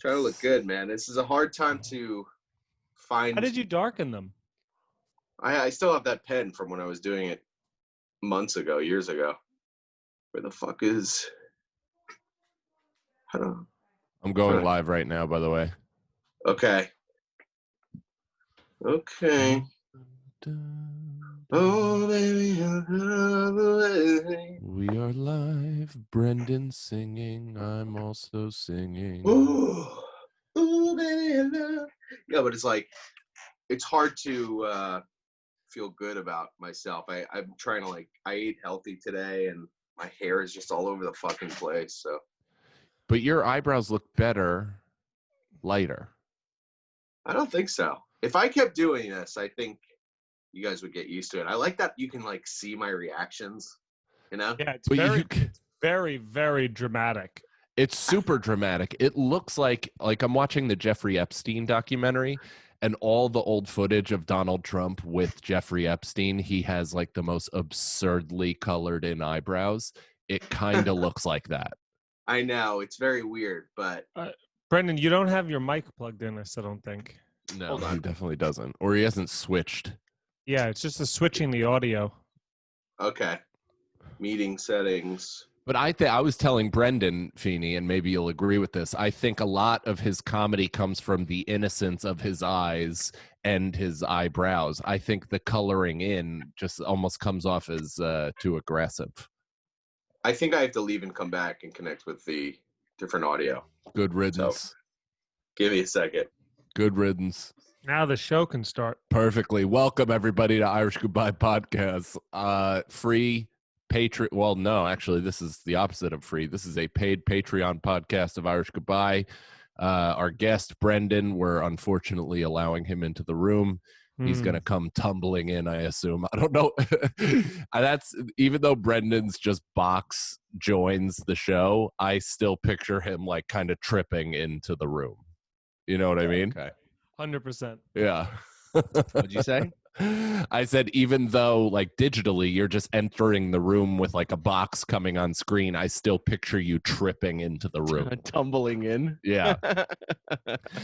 Trying to look good, man. This is a hard time to find. How did you darken them? I still have that pen from when I was doing it years ago. Where the fuck is? I'm going live right now, by the way. Okay. Oh, baby, we are live. Brendan singing. I'm also singing. Ooh, baby, yeah, but it's like, it's hard to feel good about myself. I'm trying to I ate healthy today, and my hair is just all over the fucking place. So, but your eyebrows look better, lighter. I don't think so. If I kept doing this, I think you guys would get used to it. I like that you can see my reactions, you know? Yeah, it's very, very dramatic. It's super dramatic. It looks like I'm watching the Jeffrey Epstein documentary, and all the old footage of Donald Trump with Jeffrey Epstein, he has the most absurdly colored in eyebrows. It kind of looks like that. I know, it's very weird, but Brendan, you don't have your mic plugged in, I still don't think. No, he definitely doesn't. Or he hasn't switched. Yeah, it's just switching the audio. Okay. Meeting settings. But I was telling Brendan Feeney, and maybe you'll agree with this, I think a lot of his comedy comes from the innocence of his eyes and his eyebrows. I think the coloring in just almost comes off as too aggressive. I think I have to leave and come back and connect with the different audio. Good riddance. So, give me a second. Good riddance. Now the show can start. Perfectly. Welcome, everybody, to Irish Goodbye Podcast. Free Patreon. Well, no, actually, this is the opposite of free. This is a paid Patreon podcast of Irish Goodbye. Our guest, Brendan, we're unfortunately allowing him into the room. He's going to come tumbling in, I assume. I don't know. That's even though Brendan's just box joins the show, I still picture him kind of tripping into the room. You know what I mean? Okay. 100%. Yeah. What'd you say? I said, even though digitally you're just entering the room with a box coming on screen, I still picture you tripping into the room. Tumbling in. Yeah.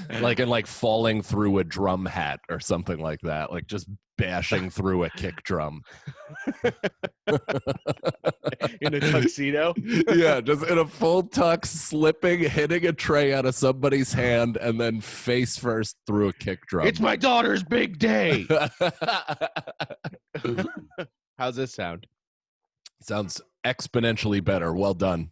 and falling through a drum hat or something like that. Just bashing through a kick drum. In a tuxedo? Yeah, just in a full tux, slipping, hitting a tray out of somebody's hand, and then face first through a kick drum. It's my daughter's big day. How's this sound? Sounds exponentially better. Well done.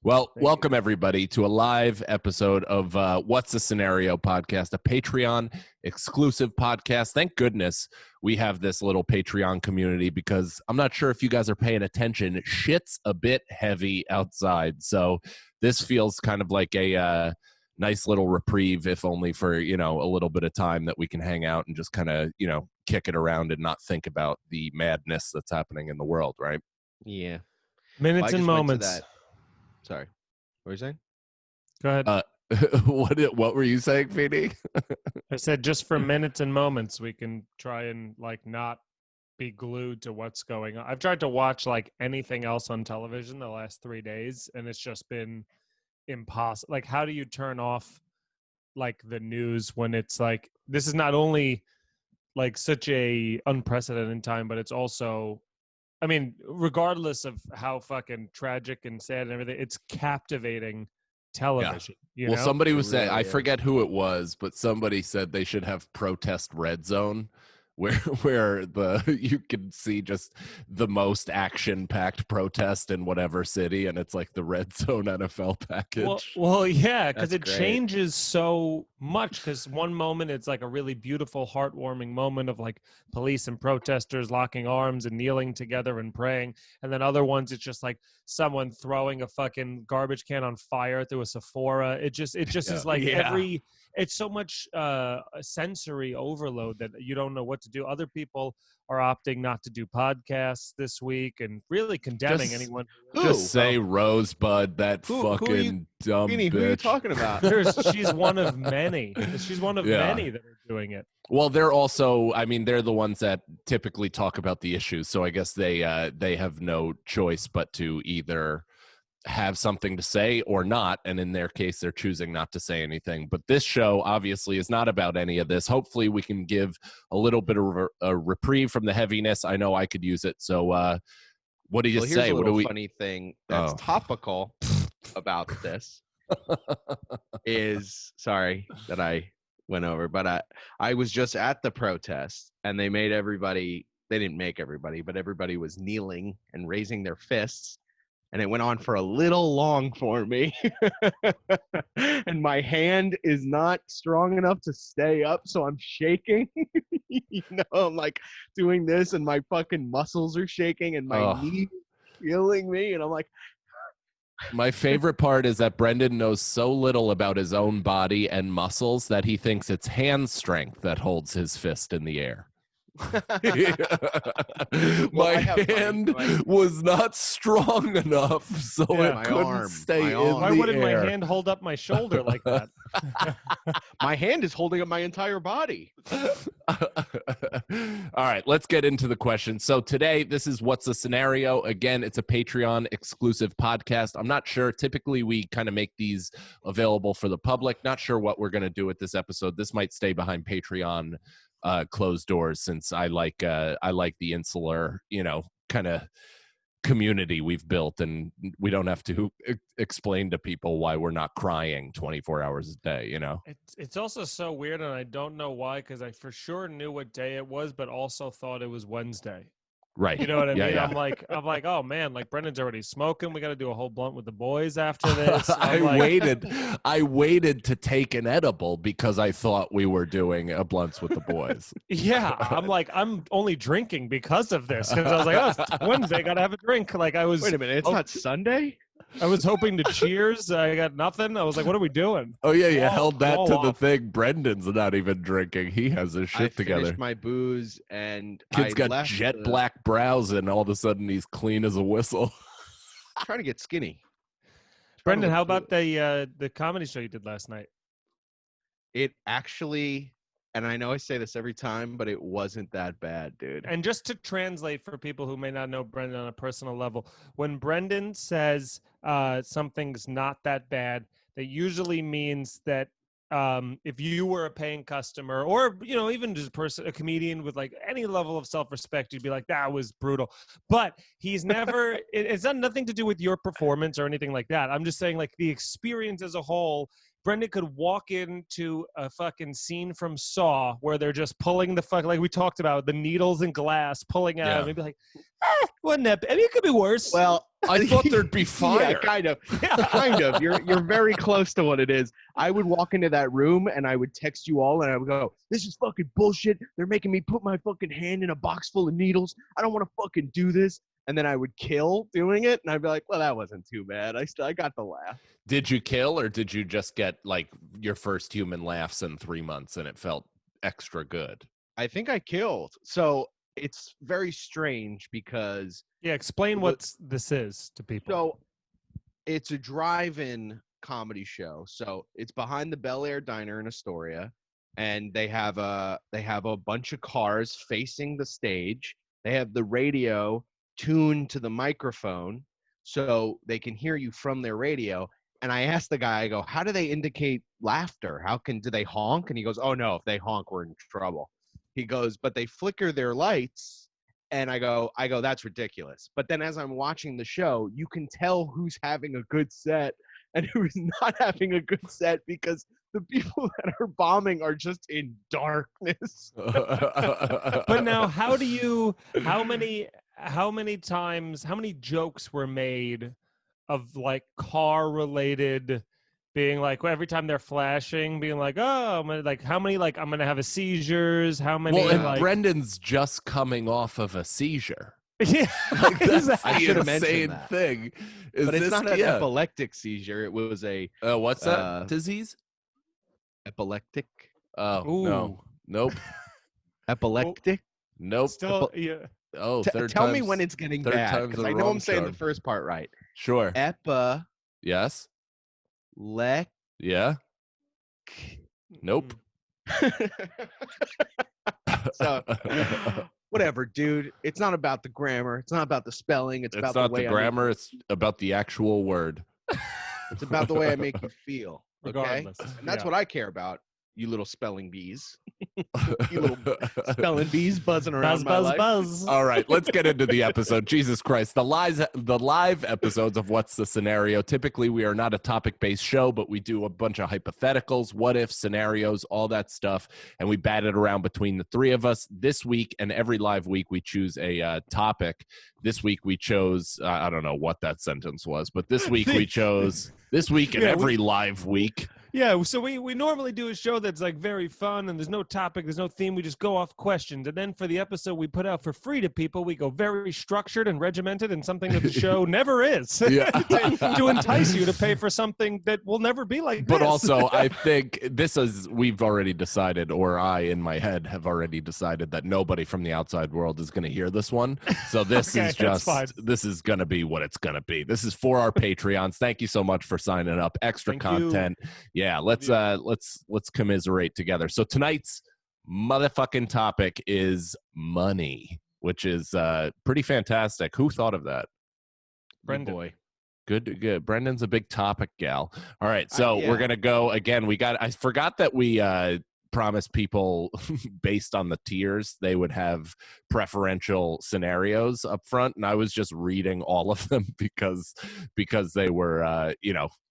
Well, welcome everybody to a live episode of What's the Scenario podcast, a Patreon exclusive podcast. Thank goodness we have this little Patreon community, because I'm not sure if you guys are paying attention. Shit's a bit heavy outside. So this feels kind of like a nice little reprieve, if only for, a little bit of time that we can hang out and just kind of, kick it around and not think about the madness that's happening in the world, right? Yeah. Minutes and moments. Sorry. What were you saying? Go ahead. What were you saying, Feeney? I said just for minutes and moments we can try and not be glued to what's going on. I've tried to watch anything else on television the last 3 days, and it's just been impossible. How do you turn off the news when it's this is not only such a unprecedented time, but it's also, I mean, regardless of how fucking tragic and sad and everything, it's captivating television. Yeah. Well, somebody was saying, I forget who it was, but somebody said they should have protest red zone, where you can see just the most action-packed protest in whatever city, and it's the red zone NFL package. Well, yeah, because it great. changes so much. Because one moment it's a really beautiful, heartwarming moment of police and protesters locking arms and kneeling together and praying, and then other ones it's just someone throwing a fucking garbage can on fire through a Sephora. It just is every. It's so much sensory overload that you don't know what to do. Other people are opting not to do podcasts this week and really condemning anyone. Just say Rosebud, that fucking dumb bitch. Who are you talking about? She's one of many. She's one of many that are doing it. Well, they're also, they're the ones that typically talk about the issues. So I guess they have no choice but to either have something to say or not, and in their case they're choosing not to say anything. But this show obviously is not about any of this. Hopefully we can give a little bit of a reprieve from the heaviness. I know I could use it. So what do you Well, say? here's a What do little we funny thing that's Oh. topical about this is, sorry that I went over, but I was just at the protest, and they made everybody, they didn't make everybody, but everybody was kneeling and raising their fists, and it went on for a little long for me. And my hand is not strong enough to stay up, so I'm shaking. I'm like doing this, and my fucking muscles are shaking, and my knee killing me, and I'm like, My favorite part is that Brendan knows so little about his own body and muscles that he thinks it's hand strength that holds his fist in the air. My hand was not strong enough, so Yeah. it couldn't stay my in arm. Why the wouldn't air. my hand hold up my shoulder like that? my hand is holding up my entire body. All right, let's get into the question. So today, this is What's the Scenario? Again, it's a Patreon exclusive podcast. I'm not sure. Typically, we kind of make these available for the public. Not sure what we're going to do with this episode. This might stay behind Patreon closed doors, since I like the insular, kind of community we've built, and we don't have to explain to people why we're not crying 24 hours a day. It's also so weird, and I don't know why, because I for sure knew what day it was, but also thought it was Wednesday. Right. You know what I mean? Yeah. I'm like, oh man, like Brendan's already smoking. We got to do a whole blunt with the boys after this. I waited to take an edible because I thought we were doing a blunts with the boys. Yeah, I'm like, I'm only drinking because of this, because I was like, oh, it's Wednesday, gotta have a drink. Like I was. Wait a minute, it's not Sunday? I was hoping to cheers. I got nothing. I was like, what are we doing? Oh yeah, you held that to the off. thing. Brendan's not even drinking. He has his shit I together. finished my booze, and Kid's I got left jet black brows, and all of a sudden he's clean as a whistle. trying to get skinny. Brendan, how look about the comedy show you did last night? It actually, and I know I say this every time, but it wasn't that bad, dude. And just to translate for people who may not know Brendan on a personal level, when Brendan says something's not that bad, that usually means that if you were a paying customer, or even just a comedian with like any level of self-respect, you'd be like, that was brutal. But he's never it's not nothing to do with your performance or anything like that. I'm just saying, like, the experience as a whole. Brendan could walk into a fucking scene from Saw where they're just pulling the like we talked about, the needles and glass pulling out, and he'd be like, wasn't that bad? I mean, it could be worse. Well, I thought there'd be fire. Yeah, kind of. Kind of. You're very close to what it is. I would walk into that room and I would text you all and I would go, this is fucking bullshit. They're making me put my fucking hand in a box full of needles. I don't want to fucking do this. And then I would kill doing it, and I'd be like, well, that wasn't too bad. I got the laugh. Did you kill, or did you just get like your first human laughs in 3 months and it felt extra good? I think I killed. So it's very strange because explain what this is to people. So it's a drive-in comedy show. So it's behind the Bel Air Diner in Astoria, and they have a bunch of cars facing the stage. They have the radio tuned to the microphone so they can hear you from their radio. And I asked the guy, I go, how do they indicate laughter? Do they honk? And he goes, oh no, if they honk, we're in trouble. He goes, but they flicker their lights. And I go, that's ridiculous. But then as I'm watching the show, you can tell who's having a good set and who's not having a good set, because the people that are bombing are just in darkness. But now, how many jokes were made of like car related, being like, every time they're flashing, being like, oh, how many I'm gonna have a seizures, how many? Well, and like, Brendan's just coming off of a seizure. Yeah, Like, that's exactly. I should have the mentioned insane that. thing. But it's not an epileptic seizure. It was a what's that disease? epileptic. Oh Ooh. no, nope, Epileptic. nope. Still, yeah. Oh, third Tell me time's- when it's getting third bad, time's because the I know wrong I'm saying charm. the first part right. Sure. Epileptic. Yes. Yeah. Nope. So Whatever, dude. It's not about the grammar. It's not about the spelling. It's about not the way the grammar. It's about the actual word. it's about the way I make you feel. Okay, Regardless. and that's Yeah. what I care about. You little spelling bees. You little spelling bees buzzing around Buzz, my buzz, life. buzz. All right, let's get into the episode. Jesus Christ. The live episodes of What's the Scenario. Typically, we are not a topic-based show, but we do a bunch of hypotheticals, what-if scenarios, all that stuff, and we bat it around between the three of us. This week and every live week, we choose a topic. This week, we chose, I don't know what that sentence was, but this week we chose, this week and Yeah, every live week. Yeah, so we normally do a show that's like very fun and there's no topic, there's no theme. We just go off questions. And then for the episode we put out for free to people, we go very structured and regimented and something that the show never is. Yeah. to entice you to pay for something that will never be like But this. also, I think we've already decided, or I in my head have already decided that nobody from the outside world is going to hear this one. So this Okay, is that's just, fine. this is going to be what it's going to be. This is for our Patreons. Thank you so much for signing up. Extra Thank you. content. Yeah, let's commiserate together. So tonight's motherfucking topic is money, which is pretty fantastic. Who thought of that? Brendan. Boy. Good. Brendan's a big topic gal. All right, so Yeah. we're gonna go again. I forgot that we promised people based on the tiers they would have preferential scenarios up front, and I was just reading all of them because they were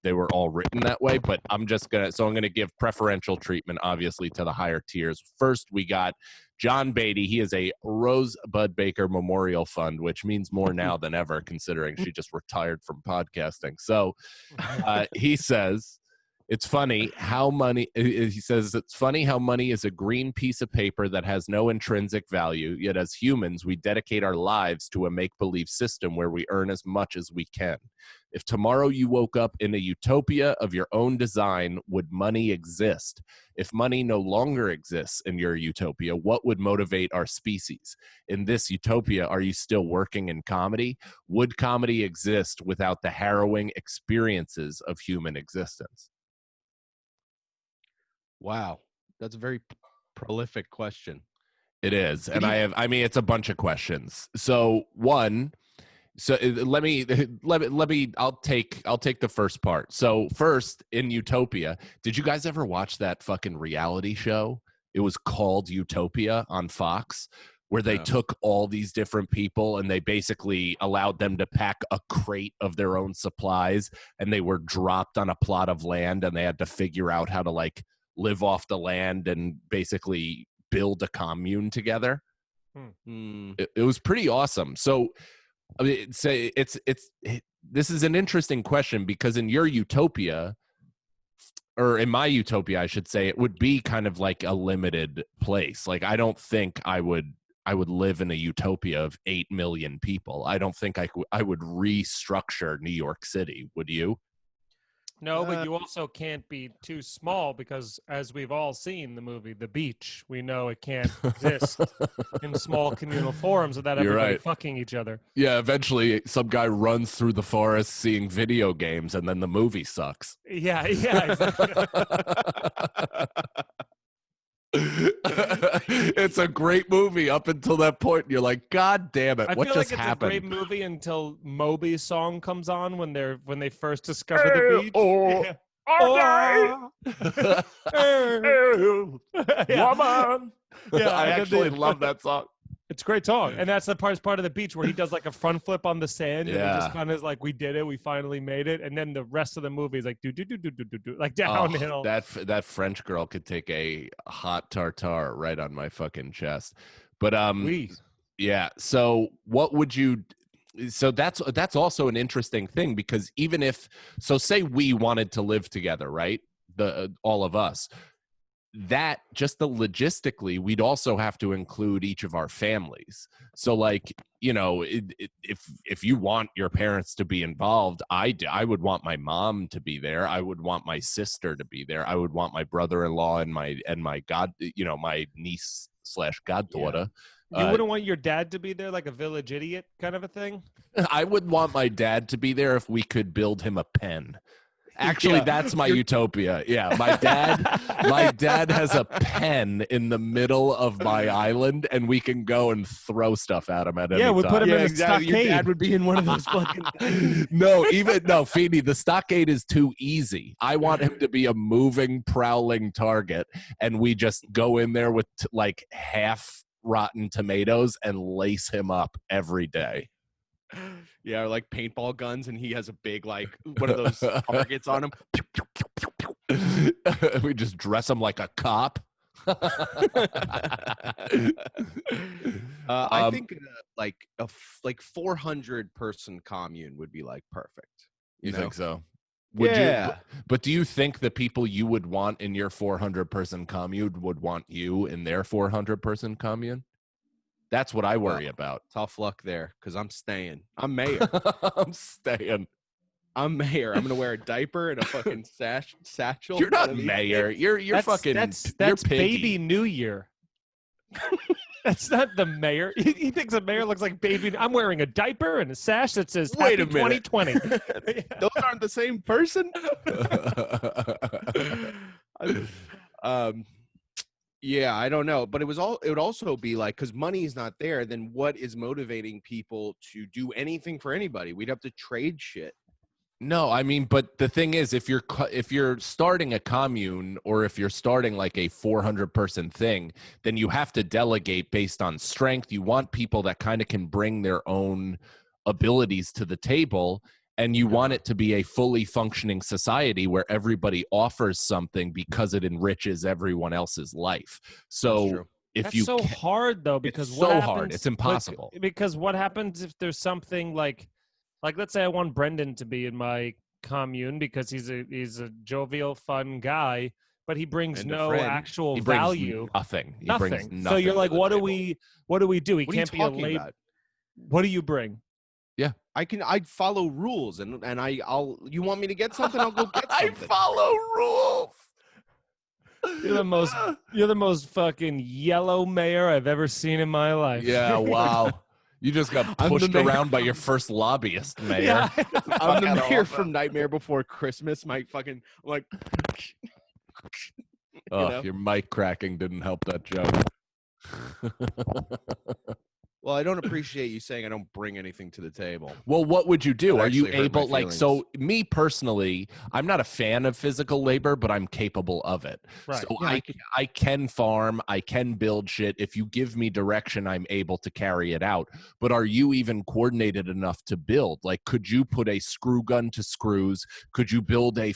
they were all written that way. But I'm gonna give preferential treatment obviously to the higher tiers. First, we got John Beatty. He is a Rosebud Baker Memorial Fund, which means more now than ever, considering she just retired from podcasting. So he says, it's funny how money is a green piece of paper that has no intrinsic value, yet as humans, we dedicate our lives to a make-believe system where we earn as much as we can. If tomorrow you woke up in a utopia of your own design, would money exist? If money no longer exists in your utopia, what would motivate our species? In this utopia, are you still working in comedy? Would comedy exist without the harrowing experiences of human existence? Wow, that's a very prolific question. It is. And it's a bunch of questions. So I'll take the first part. So first, in Utopia, did you guys ever watch that fucking reality show? It was called Utopia on Fox, where they took all these different people and they basically allowed them to pack a crate of their own supplies, and they were dropped on a plot of land and they had to figure out how to like live off the land and basically build a commune together. It was pretty awesome. So I mean, this is an interesting question because in your utopia, or in my utopia, I should say, it would be kind of like a limited place. Like, I don't think I would live in a utopia of 8 million people. I don't think I would restructure New York City. Would you? No, but you also can't be too small because, as we've all seen the movie The Beach, we know it can't exist in small communal forums without You're everybody right. fucking each other. Yeah, eventually some guy runs through the forest seeing video games and then the movie sucks. Yeah, exactly. It's a great movie up until that point. And you're like, God damn it! I What feel just like it's happened? a great movie until Moby's song comes on when they first discover the beach. Oh, Yeah. Woman. Yeah, I and then actually love that song. It's a great song, and that's the part of the beach where he does like a front flip on the sand, and it Yeah. just kind of like, we did it, we finally made it, and then the rest of the movie is like do like Oh, downhill. that French girl could take a hot tartare right on my fucking chest. But Please. yeah. So what would you? So that's also an interesting thing because even if say we wanted to live together, right? All of us. That just logistically, we'd also have to include each of our families. So like, if you want your parents to be involved, I would want my mom to be there. I would want my sister to be there. I would want my brother-in-law and my my niece / goddaughter. You wouldn't want your dad to be there, like a village idiot kind of a thing? I would want my dad to be there if we could build him a pen. Actually, Yeah. that's my utopia. Yeah, my dad has a pen in the middle of my island, and we can go and throw stuff at him at any Yeah, we time. put him in the exactly. Your stockade. dad would be in one of those fucking things. No, Feeny, the stockade is too easy. I want him to be a moving, prowling target, and we just go in there with like half rotten tomatoes and lace him up every day. Yeah, or like paintball guns, and he has a big like one of those targets on him. We just dress him like a cop. I think like like 400 person commune would be like perfect. You know? think so? Would Yeah. you? But do you think the people you would want in your 400-person commune would want you in their 400-person commune? That's what I worry about. Tough luck there, because I'm staying. I'm mayor. I'm staying. I'm mayor. I'm gonna wear a diaper and a fucking satchel. You're not one of these mayor. things. You're That's you're Baby New Year. That's not the mayor. He thinks a mayor looks like Baby. I'm wearing a diaper and a sash that says Wait Happy a minute. 2020. Those aren't the same person. Yeah, I don't know, but it would also be like, because money is not there, then what is motivating people to do anything for anybody? We'd have to trade shit. No, I mean, but the thing is, if you're starting a commune, or if you're starting like a 400-person thing, then you have to delegate based on strength. You want people that kind of can bring their own abilities to the table, and you want it to be a fully functioning society where everybody offers something because it enriches everyone else's life. That's So true. if That's you so ca- hard though, because it's what so happens, hard. It's impossible. Because what happens if there's something like let's say I want Brendan to be in my commune because he's a jovial, fun guy, but he brings And a no friend. actual he brings value. nothing. He brings Nothing. So nothing you're to like, the what do table. we do? He What are you can't be a talking labor. about? What do you bring? I'd follow rules, and I'll. You want me to get something? I'll go get I something. follow rules. You're the most fucking yellow mayor I've ever seen in my life. Yeah, wow. You just got I'm the pushed mayor around by your first lobbyist, mayor. Yeah. I'm the Fucking mayor awful. from Nightmare Before Christmas. My fucking I'm like. Oh, know? your mic cracking didn't help that joke. Well, I don't appreciate you saying I don't bring anything to the table. Well, what would you do? That Are you actually hurt my able, like, so me personally, I'm not a fan of physical labor, but I'm capable of it. Right. So Yeah, I can farm, I can build shit. If you give me direction, I'm able to carry it out. But are you even coordinated enough to build? Like, could you put a screw gun to screws? Could you build a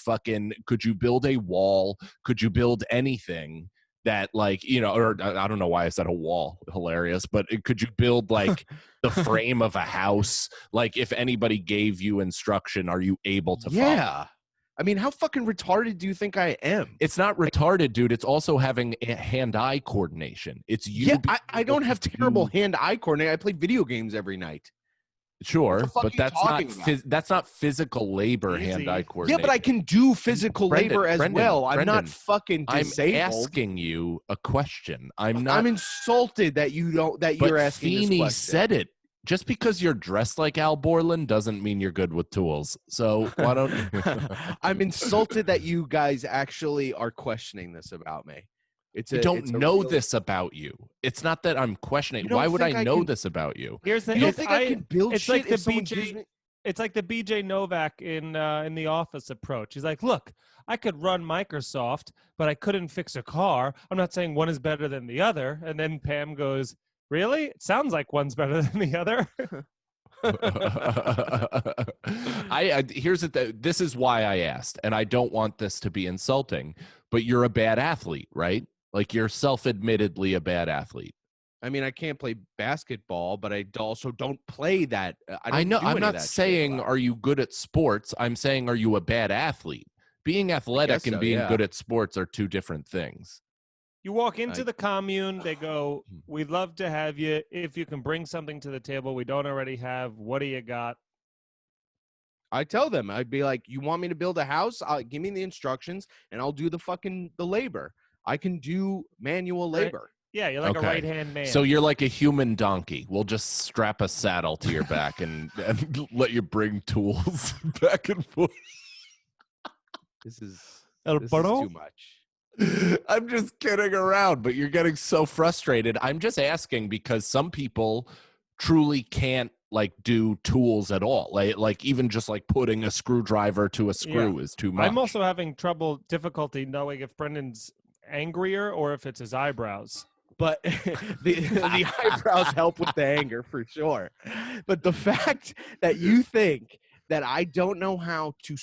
wall? Could you build anything that, like, you know, or I don't know why I said a wall, hilarious, but could you build like the frame of a house? Like, if anybody gave you instruction, are you able to follow? Yeah. I mean, how fucking retarded do you think I am? It's not retarded, dude. It's also having hand-eye coordination. It's you. Yeah, being I able don't have to terrible do- hand-eye coordination. I play video games every night. Sure, What the fuck but are you that's not talking about? that's not physical labor. Easy. Hand-eye Yeah, coordination. but I can do physical Brendan, labor as Brendan, well. I'm Brendan, not fucking I'm disabled. asking you a question. I'm not. I'm insulted that you don't. That but you're asking this Feeney question. said it. Just because you're dressed like Al Borland doesn't mean you're good with tools. So why don't? I'm insulted that you guys actually are questioning this about me. I don't it's a know real- this about you. It's not that I'm questioning. You don't Why would think I I know can- this about you? Here's the You don't it's- think I can build it's shit like the if someone BJ gives me? It's like the BJ Novak in The Office approach. He's like, look, I could run Microsoft, but I couldn't fix a car. I'm not saying one is better than the other. And then Pam goes, really? It sounds like one's better than the other. Here's this is why I asked, and I don't want this to be insulting, but you're a bad athlete, right? Like, you're self-admittedly a bad athlete. I mean, I can't play basketball, but I also don't play that. I know. do I'm any of not that shit saying well. are you good at sports. I'm saying, are you a bad athlete? Being athletic and so, being yeah. good at sports are two different things. You walk into I- the commune, they go, we'd love to have you. If you can bring something to the table we don't already have, what do you got? I tell them, I'd be like, you want me to build a house? Give me the instructions, and I'll do the labor. I can do manual Right. labor. Yeah, you're like Okay. a right-hand man. So you're like a human donkey. We'll just strap a saddle to your back and let you bring tools back and forth. This is El this is Paro? too much. I'm just kidding around, but you're getting so frustrated. I'm just asking because some people truly can't like do tools at all. Like even just like putting a screwdriver to a screw is too much. I'm also having difficulty knowing if Brendan's angrier or if it's his eyebrows. But the eyebrows help with the anger for sure. But the fact that you think that I don't know how to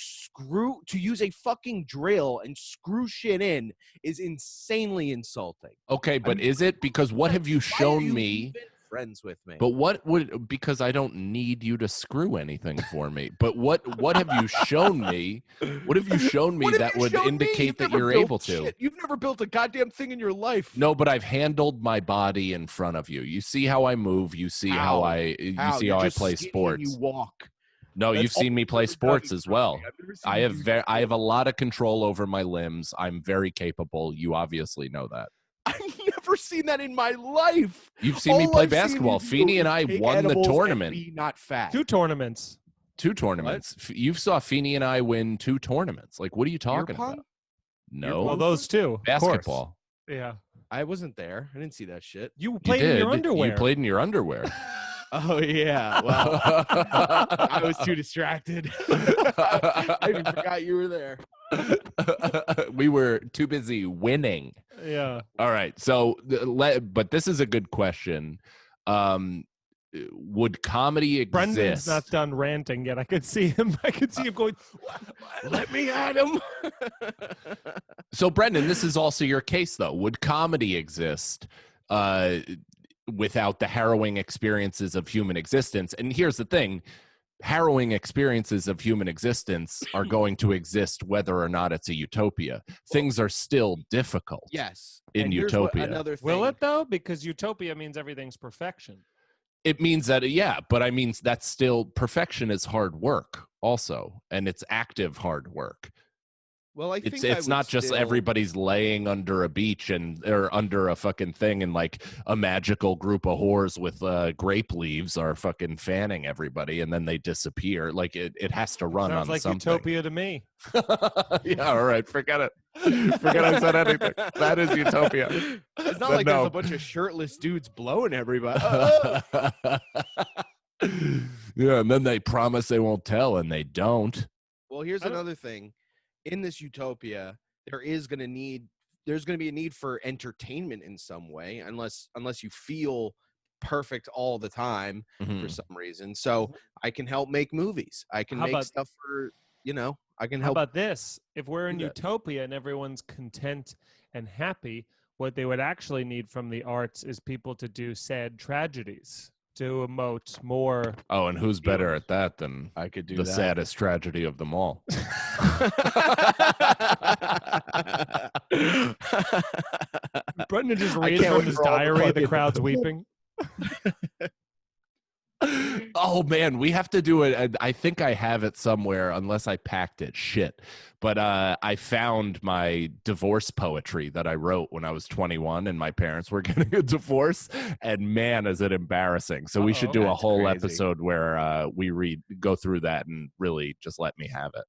use a fucking drill and screw shit in is insanely insulting. Okay, but is it because what have you Why are shown you me? even friends with me? But what would because I don't need you to screw anything for me. But what have you shown me? What have you shown me What have that you would shown me? indicate You've that never you're built able to? shit. You've never built a goddamn thing in your life. No, but I've handled my body in front of you. You see how I move. You see how I see You're how I just play skinny and sports. You walk. No, That's you've seen all me play you've ever sports done as for well. me. I've never seen you I have a lot of control over my limbs. I'm very capable. You obviously know that. I've never seen that in my life. You've seen me All play I've seen basketball. you do Feeney and is I take won the edibles and tournament. be not fat. 2 tournaments. 2 tournaments. You saw Feeney and I win 2 tournaments. Like, what are you talking pong? about? No, Well, those 2. of course. basketball. Yeah. I wasn't there. I didn't see that shit. You You played in your did. underwear. You played in your underwear. Oh yeah. Well, I was too distracted. I even forgot you were there. We were too busy winning. Yeah. All right. So, but this is a good question. Would comedy exist? Brendan's not done ranting yet. I could see him. I could see him going, Let me at him. So, Brendan, this is also your case, though. Would comedy exist without the harrowing experiences of human existence? And here's the thing. Harrowing experiences of human existence are going to exist whether or not it's a utopia. Things are still difficult. Yes. In And here's utopia. another thing. will it though? Because utopia means everything's perfection. It means that, yeah, but I mean, that's still perfection is hard work also, and it's active hard work. Well, I think It's not just everybody's laying under a beach or under a fucking thing and like a magical group of whores with grape leaves are fucking fanning everybody and then they disappear. Like it has to run Sounds on like something. utopia to me. Yeah, all right, forget it. Forget I said anything. That is utopia. It's not But like no. there's a bunch of shirtless dudes blowing everybody. Yeah, and then they promise they won't tell and they don't. Well, here's I don't- another thing. In this utopia, there's going to be a need for entertainment in some way, unless you feel perfect all the time Mhm. for some reason. So I can help make movies. I can How make about- stuff for I can How help. about this? If we're in do that. utopia and everyone's content and happy, what they would actually need from the arts is people to do sad tragedies, to emote more. Oh, and who's better at that than I could do the that. saddest tragedy of them all? Brendan just I reads can't from wait his for all the diary, the fucking- crowd's weeping. Oh man, we have to do it. I think I have it somewhere, unless I packed it. Shit. But I found my divorce poetry that I wrote when I was 21, and my parents were getting a divorce. And man, is it embarrassing! So we should Uh-oh. do a That's whole crazy. episode where we go through that and really just let me have it.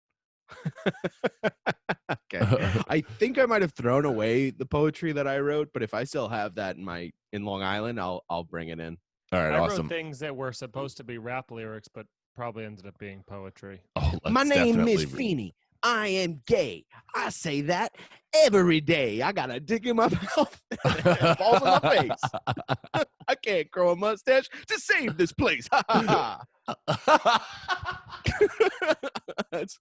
Okay. I think I might have thrown away the poetry that I wrote, but if I still have that in Long Island, I'll bring it in. All right, I awesome. wrote things that were supposed to be rap lyrics, but probably ended up being poetry. Oh, My let's name is definitely- Feeney. I am gay. I say that every day. I got a dick in my mouth. It falls on my face. I can't grow a mustache to save this place. Ha, ha, ha. That's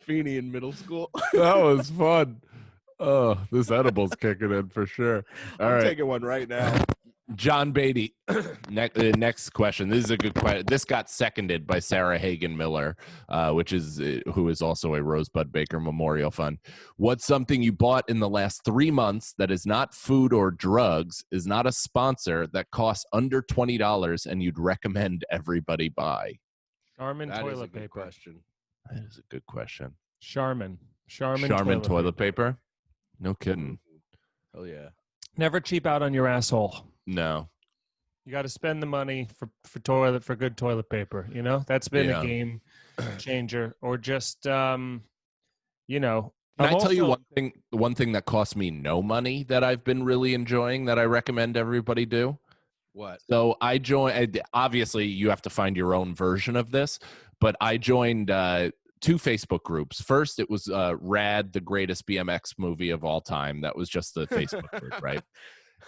Feeney in middle school. That was fun. Oh, this edible's kicking in for sure. All I'm right. taking one right now. John Beatty. Next question. This is a good question. This got seconded by Sarah Hagen Miller, who is also a Rosebud Baker Memorial Fund. What's something you bought in the last 3 months that is not food or drugs, is not a sponsor, that costs under $20, and you'd recommend everybody buy? Charmin That is a toilet good paper. question. That is a good question. Charmin Toilet paper? No kidding. Oh yeah. Never cheap out on your asshole. No. You got to spend the money for good toilet paper. You know, that's been Yeah. a game changer. Or just Can I'm I tell you also- one thing that cost me no money that I've been really enjoying that I recommend everybody do? What? So I joined. Obviously, you have to find your own version of this, but I joined two Facebook groups. First, it was Rad, the greatest BMX movie of all time. That was just the Facebook group, right?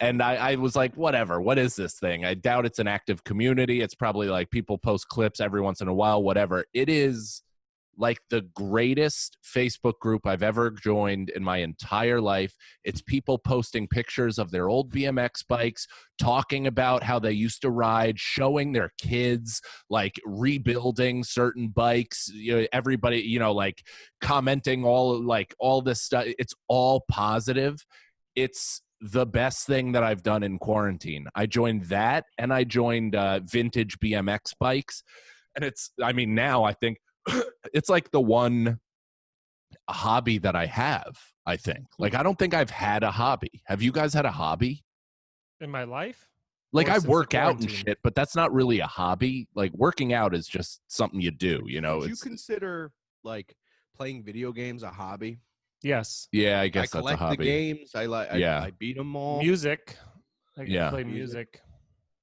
And I was like, whatever. What is this thing? I doubt it's an active community. It's probably like people post clips every once in a while. Whatever. It is like the greatest Facebook group I've ever joined in my entire life. It's people posting pictures of their old BMX bikes, talking about how they used to ride, showing their kids, like rebuilding certain bikes. You know, everybody, you know, like commenting all this stuff. It's all positive. It's the best thing that I've done in quarantine. I joined that, and I joined vintage BMX bikes. And now I think it's like the one hobby that I have, I think. Like, I don't think I've had a hobby. Have you guys had a hobby? in my life. Like, Or I since the work out and quarantine? shit, but that's not really a hobby. Like, working out is just something you do, you know? Would you It's, consider like playing video games a hobby? Yes. yeah, I I guess that's a collect the hobby. games. I like. Yeah. I beat them all. Music. I can Yeah. play Music. music.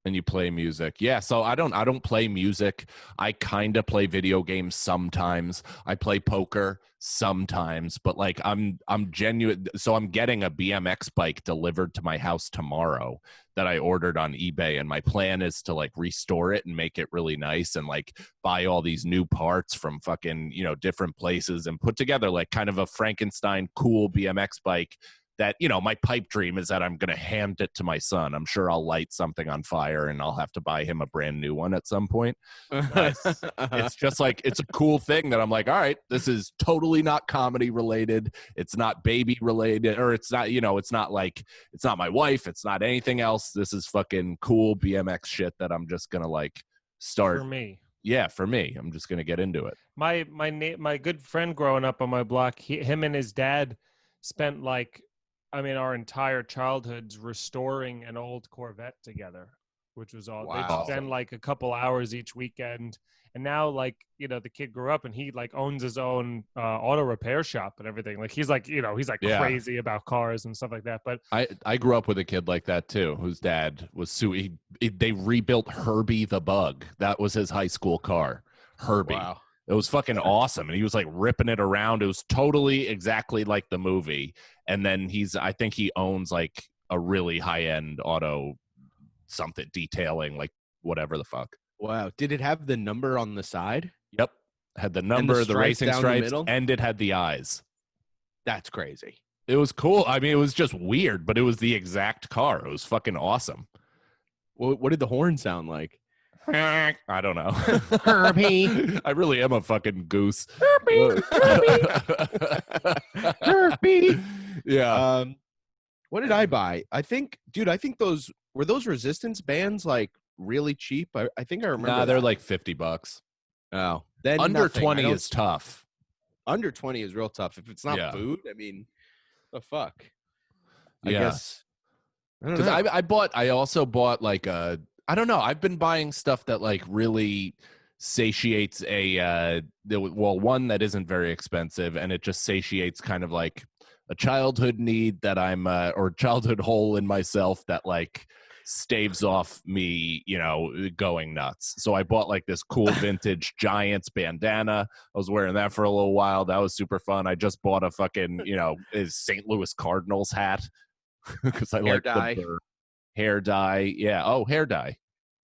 And you play music. Yeah, so I don't play music. I kind of play video games sometimes. I play poker sometimes, but like I'm genuine. So I'm getting a BMX bike delivered to my house tomorrow that I ordered on eBay, and my plan is to like restore it and make it really nice and like buy all these new parts from fucking, you know, different places and put together like kind of a Frankenstein cool BMX bike that, you know, my pipe dream is that I'm going to hand it to my son. I'm sure I'll light something on fire and I'll have to buy him a brand new one at some point. It's just like, it's a cool thing that I'm like, all right, this is totally not comedy related. It's not baby related, or it's not, you know, it's not like, it's not my wife. It's not anything else. This is fucking cool BMX shit that I'm just going to like start. For me. Yeah, for me. I'm just going to get into it. My good friend growing up on my block, him and his dad spent like, I mean, our entire childhoods restoring an old Corvette together, which was all. Wow. They'd spend like a couple hours each weekend, and now like, you know, the kid grew up and he like owns his own auto repair shop and everything. Like he's like, you know, he's like Yeah. crazy about cars and stuff like that. But I grew up with a kid like that too, whose dad was they rebuilt Herbie the Bug. That was his high school car, Herbie. Wow. It was fucking awesome, and he was like ripping it around. It was totally exactly like the movie. And then I think he owns like a really high end auto something detailing, like whatever the fuck. Wow. Did it have the number on the side? Yep, had the number, the stripes racing down the stripes, middle? and it had the eyes. That's crazy. It was cool. I mean, it was just weird, but it was the exact car. It was fucking awesome. What did the horn sound like? I don't know. Herbie. I really am a fucking goose. Herbie. Yeah. What did I buy? I think those were those resistance bands like really cheap. I think I remember. Nah, they're that. like $50. Oh, then Under nothing. 20 is tough. Under 20 is real tough. If it's not Yeah. food, I mean, the fuck. I Yeah. guess. I don't Because know. I also bought like I don't know. I've been buying stuff that like really satiates one that isn't very expensive, and it just satiates kind of like a childhood need that I'm or childhood hole in myself that like staves off me, you know, going nuts. So I bought like this cool vintage Giants bandana. I was wearing that for a little while. That was super fun. I just bought a fucking, you know, St. Louis Cardinals hat because I Hair like dye. the hair dye. Yeah. Oh, hair dye.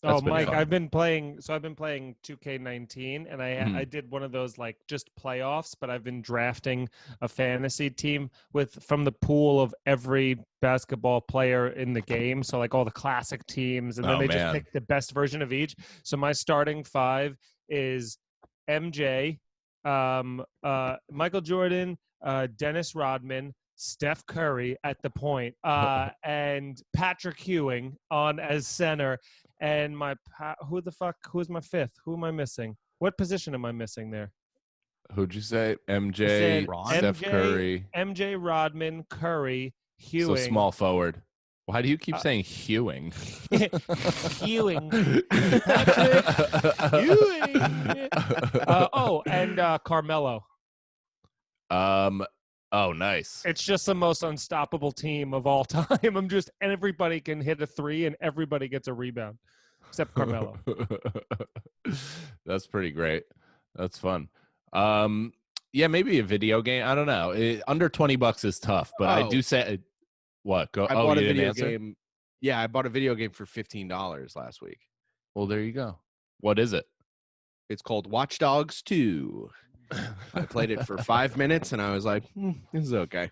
That's oh, been Mike, fun. I've been playing 2K19, and I did one of those like just playoffs, but I've been drafting a fantasy team from the pool of every basketball player in the game. So like all the classic teams, and then Oh, they man. just pick the best version of each. So my starting five is MJ, Michael Jordan, Dennis Rodman, Steph Curry at the point, and Patrick Ewing on as center. And who's my fifth? Who am I missing? What position am I missing there? Who'd you say? I MJ, said Steph MJ, Curry. MJ, Rodman, Curry, So Ewing. small forward. Why do you keep saying hewing? Ewing. Patrick Ewing. And Carmelo. Oh, nice. It's just the most unstoppable team of all time. Everybody can hit a three and everybody gets a rebound, except Carmelo. That's pretty great. That's fun. Yeah, maybe a video game. I don't know. Under $20 is tough, but I do say what? Go. I Oh, bought you a didn't video answer? game. Yeah, I bought a video game for $15 last week. Well, there you go. What is it? It's called Watch Dogs 2. I played it for 5 minutes and I was like, this is okay.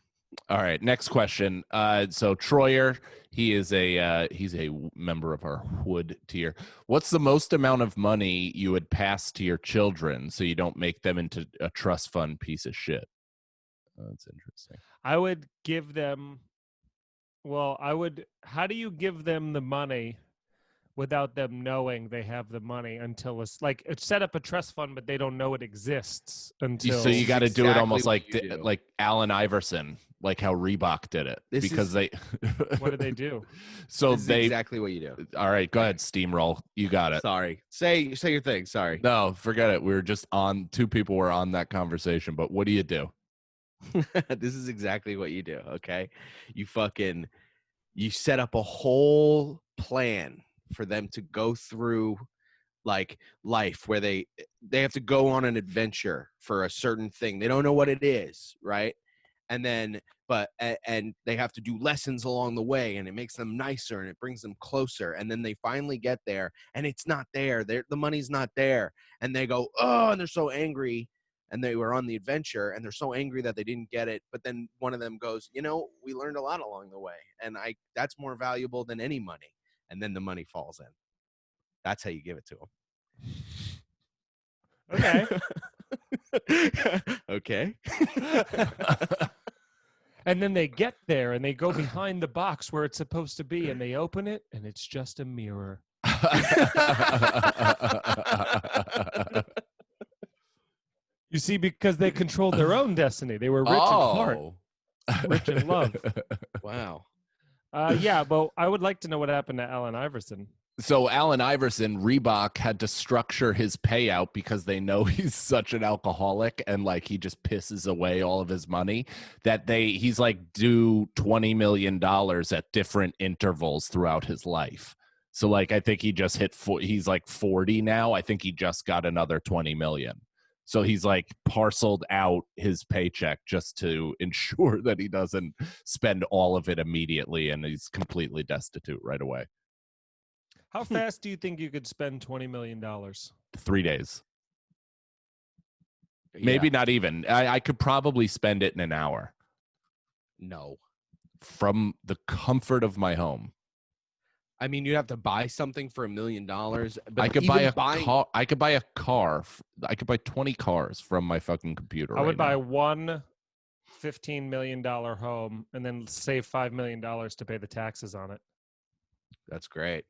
All right, next question. So Troyer, he's a member of our Wood tier. What's the most amount of money you would pass to your children so you don't make them into a trust fund piece of shit? Oh, that's interesting. I would give them. Well, How do you give them the money without them knowing they have the money until it's set up a trust fund, but they don't know it exists until. So you got to do it exactly almost what you do. like Allen Iverson, like how Reebok did it, they. What did they do? So This is they exactly what you do. All right, go ahead, steamroll. You got it. Sorry. Say your thing. Sorry. No, forget it. We were just on. Two people were on that conversation. But what do you do? This is exactly what you do. Okay. You set up a whole plan for them to go through like life where they have to go on an adventure for a certain thing. They don't know what it is, right? And then and they have to do lessons along the way, and it makes them nicer and it brings them closer, and then they finally get there and it's not there. The money's not there, and they go, oh, and they're so angry, and they were on the adventure and they're so angry that they didn't get it. But then one of them goes, we learned a lot along the way, and that's more valuable than any money. And then the money falls in. That's how you give it to them. Okay. Okay. And then they get there and they go behind the box where it's supposed to be, and they open it and it's just a mirror. You see, because they controlled their own destiny. They were rich in heart, rich in love. Wow. Yeah, but I would like to know what happened to Allen Iverson. So Allen Iverson, Reebok had to structure his payout because they know he's such an alcoholic and he just pisses away all of his money that he's due $20 million at different intervals throughout his life. So I think he just hit he's 40 now. I think he just got another 20 million. So he's parceled out his paycheck just to ensure that he doesn't spend all of it immediately and he's completely destitute right away. How fast do you think you could spend $20 million? 3 days. Maybe not even. I could probably spend it in an hour. No. From the comfort of my home. I mean, you'd have to buy something for $1 million. But I could buy a car. I could buy a car. I could buy 20 cars from my fucking computer. I would buy one $15 million home and then save $5 million to pay the taxes on it. That's great.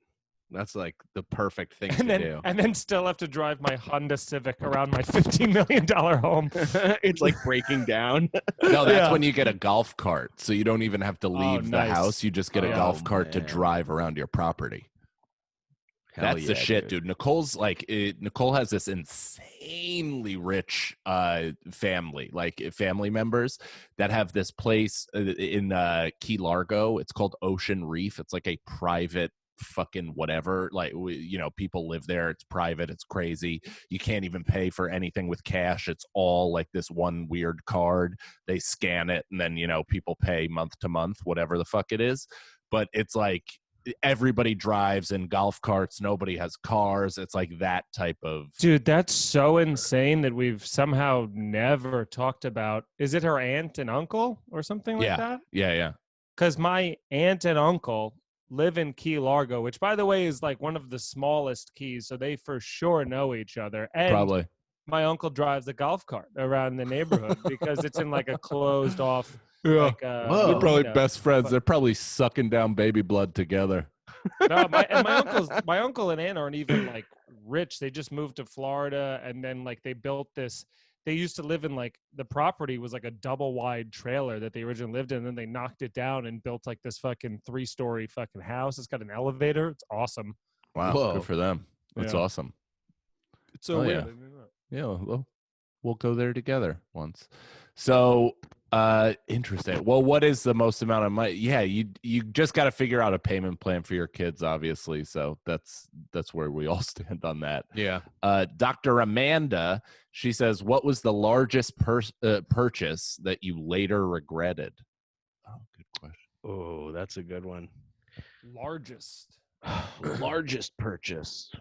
That's the perfect thing to do. And then still have to drive my Honda Civic around my $15 million home. It's breaking down. No, that's when you get a golf cart. So you don't even have to leave the nice. house. You just get a golf cart to drive around your property. Hell That's the shit, dude. Nicole has this insanely rich family, family members that have this place in Key Largo. It's called Ocean Reef. It's a private fucking whatever, people live there. It's private. It's crazy. You can't even pay for anything with cash. It's all this one weird card. They scan it and then people pay month to month, whatever the fuck it is. But it's everybody drives in golf carts. Nobody has cars. It's that type of. Dude, that's so insane that we've somehow never talked about. Is it her aunt and uncle or something like that? Yeah. Because my aunt and uncle live in Key Largo, which, by the way, is one of the smallest keys, so they for sure know each other. And Probably. My uncle drives a golf cart around the neighborhood because it's in a closed off. Yeah. Whoa. They're probably best friends. They're probably sucking down baby blood together. No, my uncle and aunt aren't even rich. They just moved to Florida, and then they built this. They used to live in the property was a double wide trailer that they originally lived in, and then they knocked it down and built this fucking 3-story fucking house. It's got an elevator. It's awesome. Wow, Whoa. good for them. That's awesome. It's so Oh, weird. Yeah, we'll go there together once. So Interesting. Well, what is the most amount of money? Yeah, you just got to figure out a payment plan for your kids, obviously. So that's where we all stand on that. Yeah. Dr. Amanda, she says, what was the largest purchase that you later regretted? Oh, good question. Oh, that's a good one. Largest. Largest purchase.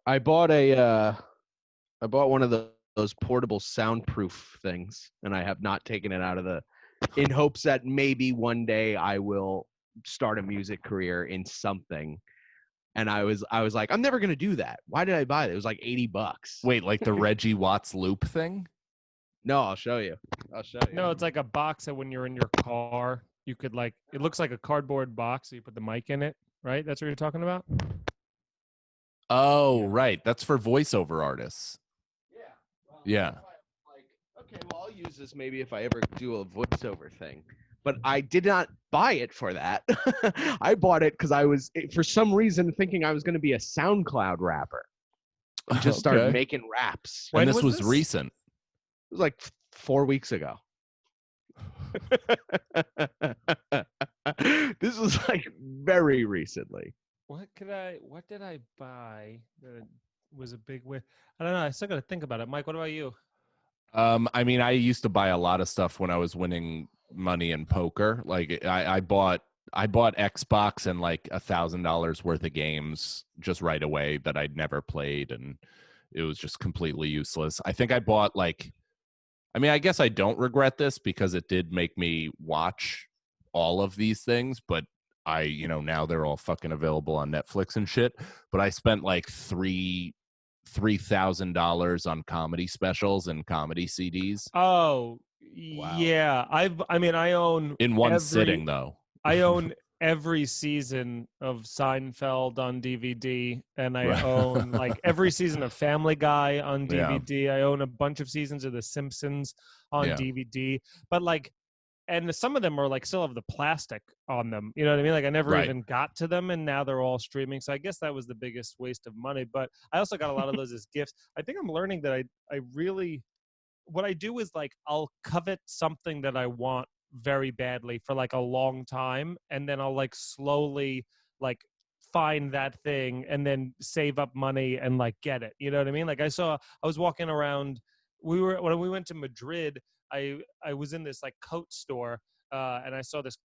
I bought one of those portable soundproof things, and I have not taken it out of in hopes that maybe one day I will start a music career in something. And I was like, I'm never gonna do that. Why did I buy it? It was like $80. Wait, like the Reggie Watts loop thing? No, I'll show you. No, it's like a box that when you're in your car, you could like, it looks like a cardboard box. So you put the mic in it, right? That's what you're talking about? Oh, right. That's for voiceover artists. Yeah. Well, Yeah. like, okay, well, I'll use this maybe if I ever do a voiceover thing. But I did not buy it for that. I bought it because I was, for some reason, thinking I was going to be a SoundCloud rapper. And just started making raps. And When this was was this? recent. It was like 4 weeks ago. This was like very recently. What did I buy that was a big win? I don't know. I still got to think about it. Mike, what about you? I mean, I used to buy a lot of stuff when I was winning money in poker. Like I bought Xbox and like $1,000 worth of games just right away that I'd never played, and it was just completely useless. I think I bought like, I mean, I guess I don't regret this because it did make me watch all of these things, but now they're all fucking available on Netflix and shit. But I spent like $3,000 on comedy specials and comedy CDs Oh, Wow. yeah. I own in one every- sitting, though. I own every season of Seinfeld on DVD, and I Right. own like every season of Family Guy on Yeah. DVD. I own a bunch of seasons of The Simpsons on Yeah. DVD. But like, and some of them are like still have the plastic on them. You know what I mean? Like I never Right. even got to them, and now they're all streaming. So I guess that was the biggest waste of money. But I also got a lot of those as gifts. I think I'm learning that I really, what I do is like I'll covet something that I want very badly for like a long time, and then I'll like slowly like find that thing and then save up money and like get it. You know what I mean? Like I was walking around, when we went to Madrid, I was in this like coat store, and I saw this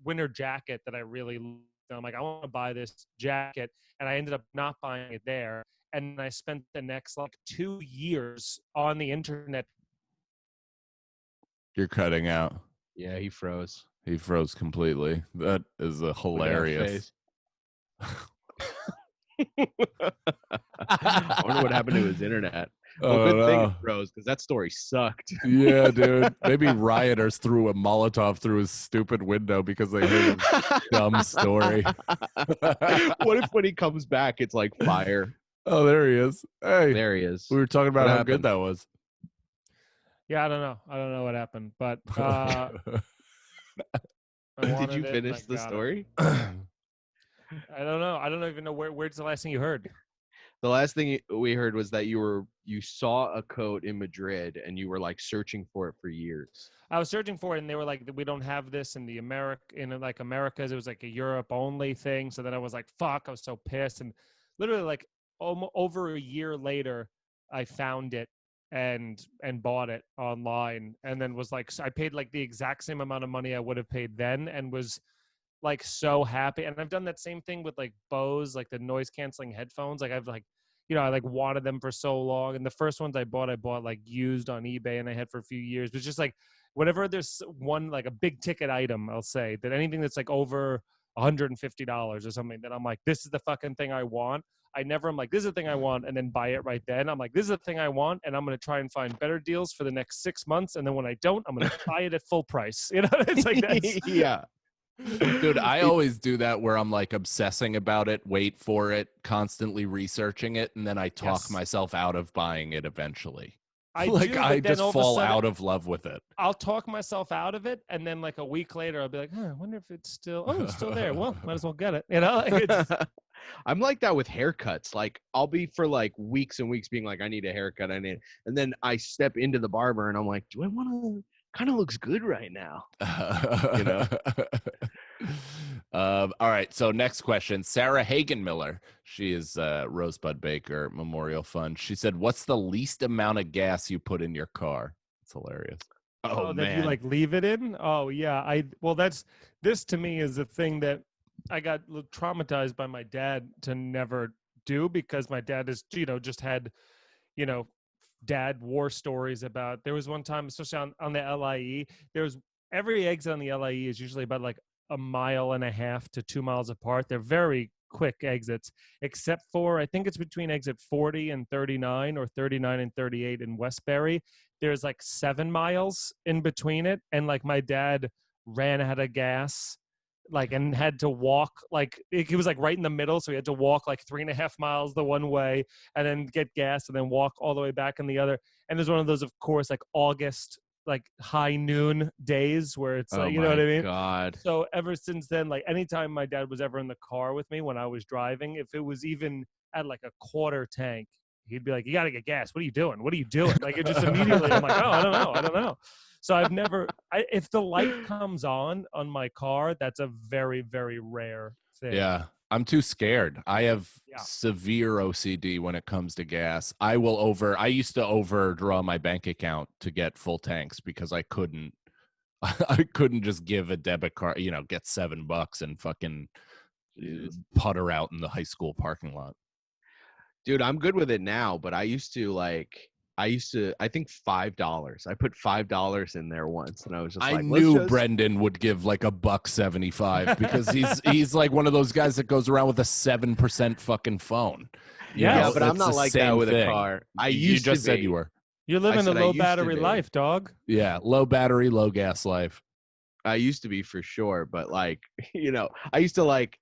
winter jacket that I really loved. And I'm like, I want to buy this jacket, and I ended up not buying it there. And I spent the next like 2 years on the internet. You're cutting out. Yeah, he froze. He froze completely. That is a hilarious. I wonder what happened to his internet. Well, Oh, good thing no. it froze because that story sucked. Yeah, dude. Maybe rioters threw a Molotov through his stupid window because they heard his dumb story. What if when he comes back, it's like fire? Oh, there he is. Hey, There he is. we were talking about What how good happened? that was. Yeah, I don't know what happened, but I Did wanted you it and finish I the got it. story? I don't know. I don't even know where's the last thing you heard. The last thing we heard was that you saw a coat in Madrid and you were like searching for it for years. I was searching for it, and they were like, "We don't have this in the Americas." It was like a Europe only thing. So then I was like, "Fuck!" I was so pissed, and literally like over a year later, I found it and bought it online, and then was like, I paid like the exact same amount of money I would have paid then, and was like so happy. And I've done that same thing with like Bose, like the noise canceling headphones. Like I've like, I like wanted them for so long. And the first ones I bought like used on eBay, and I had for a few years. But just like whenever there's one like a big ticket item, I'll say that anything that's like over $150 or something, that I'm like, this is the fucking thing I want. I never am like, this is the thing I want, and then buy it right then. I'm like, this is the thing I want, and I'm going to try and find better deals for the next 6 months. And then when I don't, I'm going to buy it at full price. It's like that's Yeah. Dude, I always do that where I'm like obsessing about it, wait for it, constantly researching it, and then I talk Yes. myself out of buying it eventually. I like do, but I then just all of a fall sudden, out of love with it. I'll talk myself out of it, and then like a week later, I'll be like, I wonder if it's still. Oh, it's still there. Well, might as well get it. Like it's, I'm like that with haircuts. Like I'll be for like weeks and weeks being like, I need a haircut. And then I step into the barber and I'm like, do I want to kind of looks good right now. know. All right. So next question, Sarah Hagenmiller. She is Rosebud Baker Memorial Fund. She said, "What's the least amount of gas you put in your car?" It's hilarious. Oh, that you man. like leave it in. Oh yeah, this to me is a thing that I got traumatized by my dad to never do, because my dad is just had dad war stories about. There was one time, especially on the LIE, there was every exit on the LIE is usually about like a mile and a half to 2 miles apart. They're very quick exits, except for I think it's between exit 40 and 39 or 39 and 38 in Westbury. There's like 7 miles in between it, and like my dad ran out of gas, like, and had to walk, like it was like right in the middle, so he had to walk like 3.5 miles the one way and then get gas and then walk all the way back in the other. And there's one of those, of course, like August, like high noon days where it's like, you know what I mean? God. So ever since then, like anytime my dad was ever in the car with me when I was driving, if it was even at like a quarter tank, he'd be like, "You got to get gas. What are you doing? What are you doing?" Like it just immediately, I'm like, "Oh, I don't know." So I've never, if the light comes on my car, that's a very, very rare thing. Yeah. I'm too scared. I have Yeah. severe OCD when it comes to gas. I used to overdraw my bank account to get full tanks because I couldn't just give a debit card, get $7 and fucking putter out in the high school parking lot. Dude, I'm good with it now, but I think $5. I put $5 in there once, and I was just I like, knew Brendan would give like $1.75 because he's like one of those guys that goes around with a 7% fucking phone. Yeah, but I'm it's not the like that same with a thing. car. You just said you were. You're living a said I low used to battery be. life, dog. Yeah, low battery, low gas life. I used to be for sure, but like, I used to like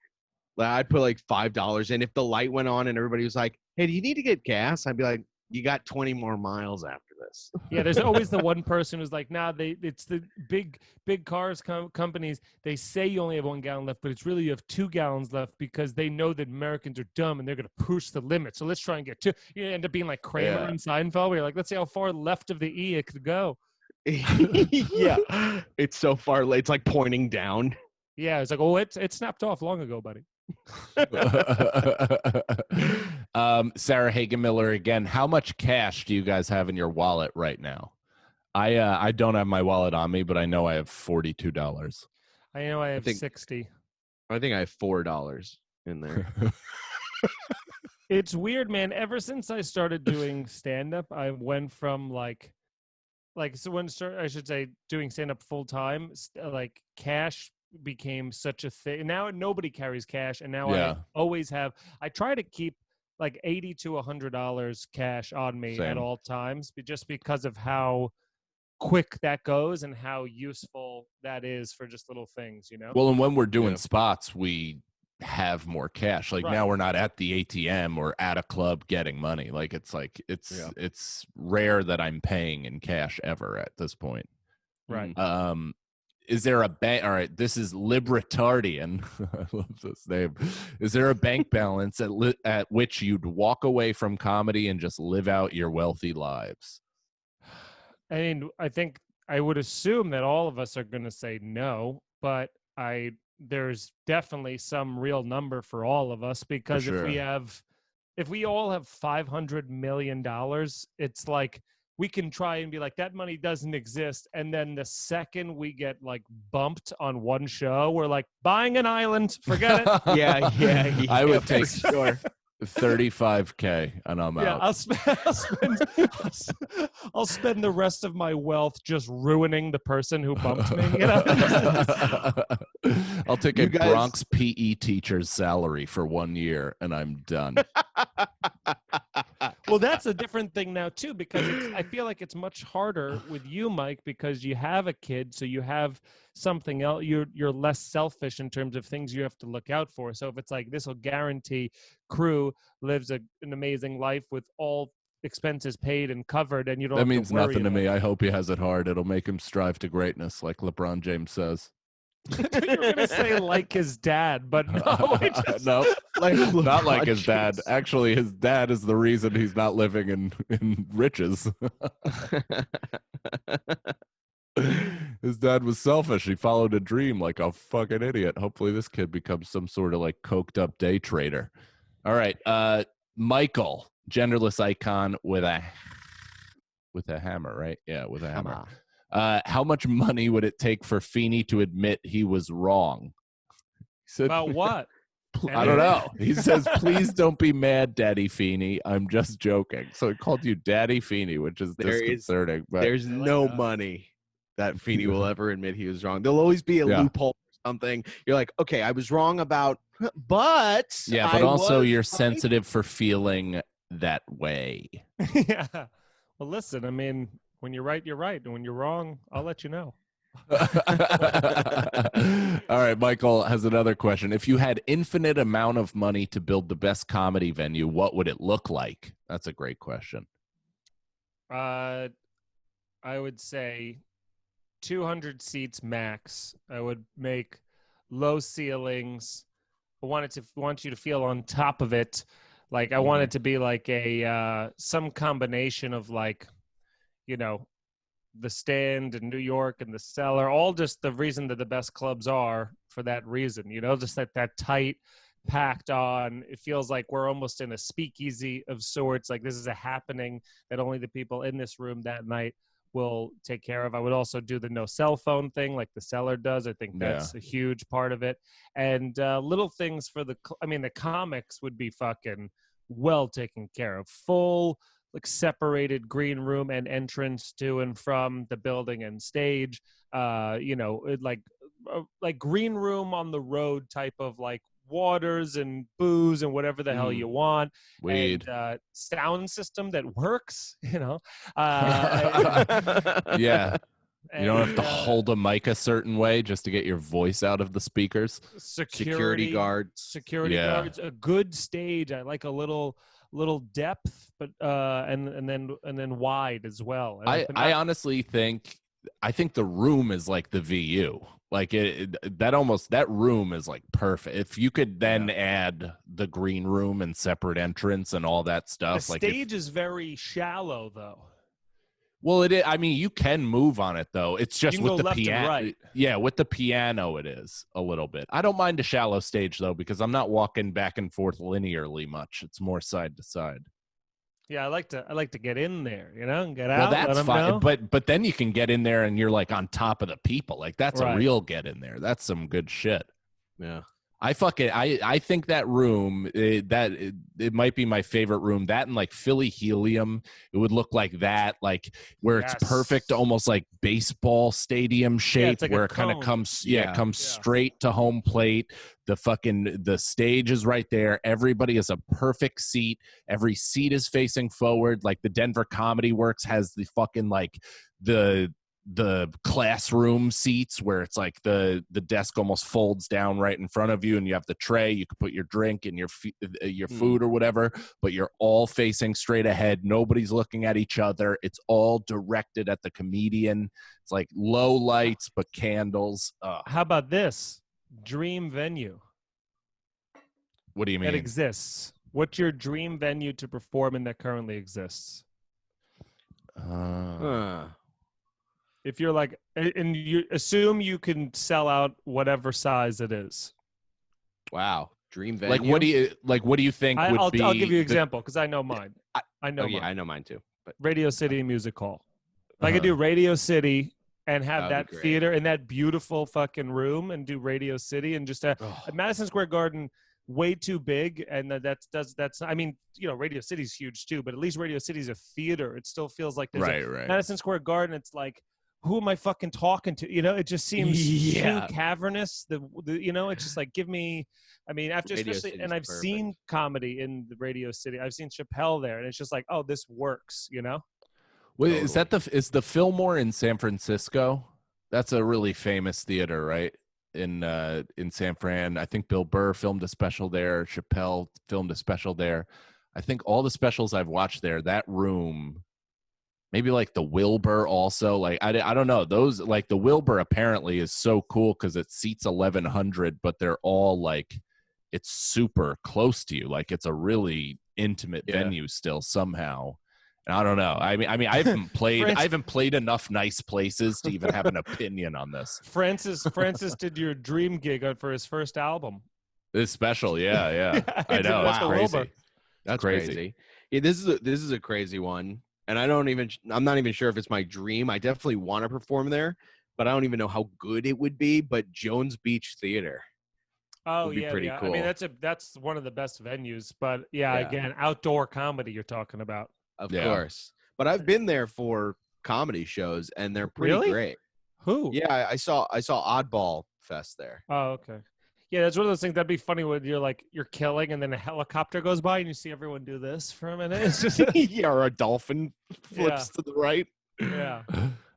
I'd put like $5 in. If the light went on and everybody was like, "Hey, do you need to get gas?" I'd be like, "You got 20 more miles after this." Yeah, there's always the one person who's like, "Nah, it's the big cars companies. They say you only have 1 gallon left, but it's really you have 2 gallons left because they know that Americans are dumb and they're going to push the limit. So let's try and get 2." You end up being like Kramer and Seinfeld, where you're like, "Let's see how far left of the E it could go." Yeah, it's so far late. It's like pointing down. Yeah, it's like, "Oh, it snapped off long ago, buddy." Sarah Hagenmiller again. How much cash do you guys have in your wallet right now? I don't have my wallet on me, but I know I have $42. I know I have 60. I think I have $4 in there. It's weird, man. Ever since I started doing stand-up, I went from I should say doing stand-up full time, like cash became such a thing. Now nobody carries cash, and now I always have. I try to keep like $80 to $100 cash on me at all times, just because of how quick that goes and how useful that is for just little things, Well, and when we're doing spots, we have more cash. Like now we're not at the ATM or at a club getting money. Like it's rare that I'm paying in cash ever at this point. Right. Is there a bank? All right, this is Libertarian. I love this name. Is there a bank balance at which you'd walk away from comedy and just live out your wealthy lives? I mean, I think I would assume that all of us are going to say no, but there's definitely some real number for all of us, because if we all have $500 million, it's like we can try and be like, that money doesn't exist. And then the second we get like bumped on one show, we're like, buying an island, forget it. Yeah. I would take 35K and I'm out. I'll spend the rest of my wealth just ruining the person who bumped me. I'll take a Bronx PE teacher's salary for 1 year and I'm done. Well, that's a different thing now too, because I feel like it's much harder with you, Mike, because you have a kid, so you have something else. You're less selfish in terms of things you have to look out for. So if it's like, this will guarantee Crew lives an amazing life with all expenses paid and covered, and you don't. That means nothing to me. I hope he has it hard. It'll make him strive to greatness, like LeBron James says. You're gonna say like his dad, but no, no, not like his dad. Actually, his dad is the reason he's not living in riches. His dad was selfish. He followed a dream like a fucking idiot. Hopefully this kid becomes some sort of like coked up day trader. All right. Michael, genderless icon with a hammer, right? Yeah, with a hammer. How much money would it take for Feeney to admit he was wrong? He said, About what? I don't know. He says, please don't be mad, Daddy Feeney. I'm just joking. So he called you Daddy Feeney, which is disconcerting. But There's no money that Feeney will ever admit he was wrong. There'll always be a loophole or something. You're like, okay, I was wrong about, but yeah, but also you're sensitive for feeling that way. Yeah. Well, listen, I mean, when you're right, you're right. And when you're wrong, I'll let you know. All right, Michael has another question. If you had infinite amount of money to build the best comedy venue, what would it look like? That's a great question. I would say 200 seats max. I would make low ceilings. I want you to feel on top of it. Like I want it to be like a some combination of like, you know, the Stand in New York and the Cellar, all just the reason that the best clubs are for that reason, you know, just that tight, packed on. It feels like we're almost in a speakeasy of sorts. Like this is a happening that only the people in this room that night will take care of. I would also do the no cell phone thing like the Cellar does. I think that's a huge part of it. And little things for the comics would be fucking well taken care of. Full like separated green room and entrance to and from the building and stage, like green room on the road type of like waters and booze and whatever the hell you want. Weed. And sound system that works, you know. Yeah. You don't have to hold a mic a certain way just to get your voice out of the speakers. Security guards, a good stage. I like a little depth, but and then wide as well. And I honestly think the room is like the VU. Like that room is like perfect. If you could then add the green room and separate entrance and all that stuff. The stage is very shallow though. Well, it is. I mean, you can move on it though. It's just with the piano. Right. Yeah, with the piano, it is a little bit. I don't mind a shallow stage though because I'm not walking back and forth linearly much. It's more side to side. Yeah, I like to get in there, you know, and get out. Well, that's fine. Know. But then you can get in there and you're like on top of the people. Like that's a real get in there. That's some good shit. Yeah. I think that room it might be my favorite room. That and like Philly Helium, it would look like that, like where it's perfect, almost like baseball stadium shape, like where it kind of comes straight to home plate. The stage is right there. Everybody has a perfect seat. Every seat is facing forward. Like the Denver Comedy Works has the fucking like the classroom seats where it's like the desk almost folds down right in front of you and you have the tray, you can put your drink and your food or whatever, but you're all facing straight ahead. Nobody's looking at each other. It's all directed at the comedian. It's like low lights but candles. How about this dream venue? What do you mean? That exists. What's your dream venue to perform in that currently exists? If you're like, and you assume you can sell out whatever size it is. Wow, dream venue. What do you think I'll give you an example because I know mine. I know. Yeah, I know mine too. But Radio City Music Hall. If I could do Radio City and have that theater in that beautiful fucking room and do Radio City and just Madison Square Garden. Way too big, and that's. I mean, you know, Radio City's huge too, but at least Radio City's a theater. It still feels like there's right. Madison Square Garden. It's like, who am I fucking talking to? You know, it just seems too cavernous. The you know, it's just like give me. I mean, after especially, and I've seen comedy in the Radio City. I've seen Chappelle there, and it's just like, oh, this works. You know. Wait, is the Fillmore in San Francisco? That's a really famous theater, right? In San Fran. I think Bill Burr filmed a special there. Chappelle filmed a special there. I think all the specials I've watched there, that room, maybe like the Wilbur also. Like I don't know. Those like the Wilbur apparently is so cool because it seats 1,100, but they're all like it's super close to you. Like it's a really intimate venue still somehow. I don't know. I mean, I haven't played. Francis- I haven't played enough nice places to even have an opinion on this. Francis did your dream gig for his first album. It's special, yeah. Yeah, I he did know. that It's to crazy. Wilbur. That's Crazy. crazy. Yeah, this is a crazy one, and I'm not even sure if it's my dream. I definitely want to perform there, but I don't even know how good it would be. But Jones Beach Theater. Oh Would be yeah, pretty yeah. I mean, cool. that's one of the best venues. But yeah, Yeah. again, outdoor comedy you're talking about. Of Yeah. course. But I've been there for comedy shows, and they're pretty Really? great. Who? Yeah, I saw Oddball Fest there. Oh, okay. Yeah, that's one of those things that'd be funny when you're killing and then a helicopter goes by and you see everyone do this for a minute. It's just Yeah, or a dolphin flips to the right. yeah.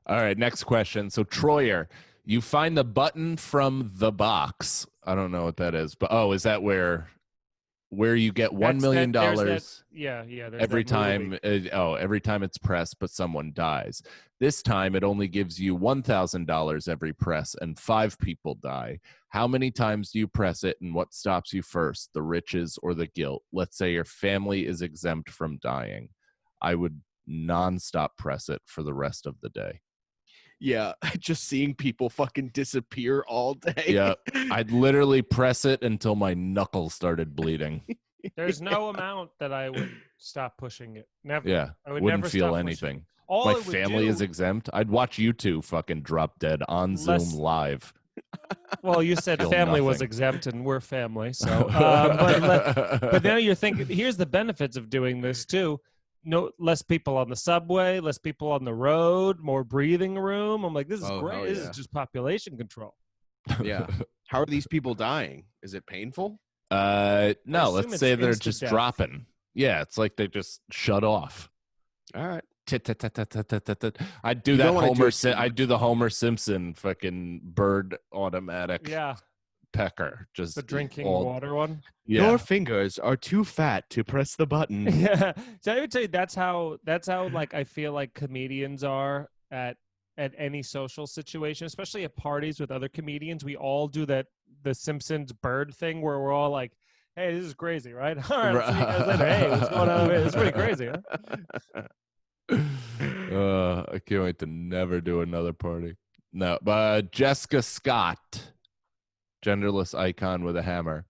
All right, next question. So Troyer, you find the button from the box. I don't know what that is, but is that where you get $1 million Yeah. There's every that movie. time? Every time it's pressed, but someone dies. This time it only gives you $1,000 every press, and 5 people die. How many times do you press it, and what stops you first, the riches or the guilt? Let's say your family is exempt from dying. I would nonstop press it for the rest of the day. Yeah, just seeing people fucking disappear all day. Yeah, I'd literally press it until my knuckles started bleeding. There's no amount that I would stop pushing it. Never. Yeah, I would wouldn't never feel stop pushing anything. it. All My it would family is do- exempt. I'd watch you two fucking drop dead on Less- Zoom live. Well, you said Feel family was nothing. exempt, and we're family. So, but now you're thinking. Here's the benefits of doing this too. No, less people on the subway, less people on the road, more breathing room. I'm like, this is Oh, great. hell This yeah. is just population control. Yeah. How are these people dying? Is it painful? No, assume let's it's say they're instant just death. dropping. Yeah, it's like they just shut off. All right. Tit-tit-tit-tit-tit-tit-tit. I'd do You that don't wanna do Homer. it too I'd do the Homer Simpson fucking bird automatic Yeah, pecker. Just the drinking all- water one. Yeah, Your fingers are too fat to press the button. Yeah, so I would say that's how like I feel like comedians are at any social situation, especially at parties with other comedians. We all do the Simpsons bird thing where we're all like, "Hey, this is crazy, right? All right, I'll see you guys later. Hey, what's going on? It's pretty crazy, huh?" I can't wait to never do another party. No, but Jessica Scott, genderless icon with a hammer.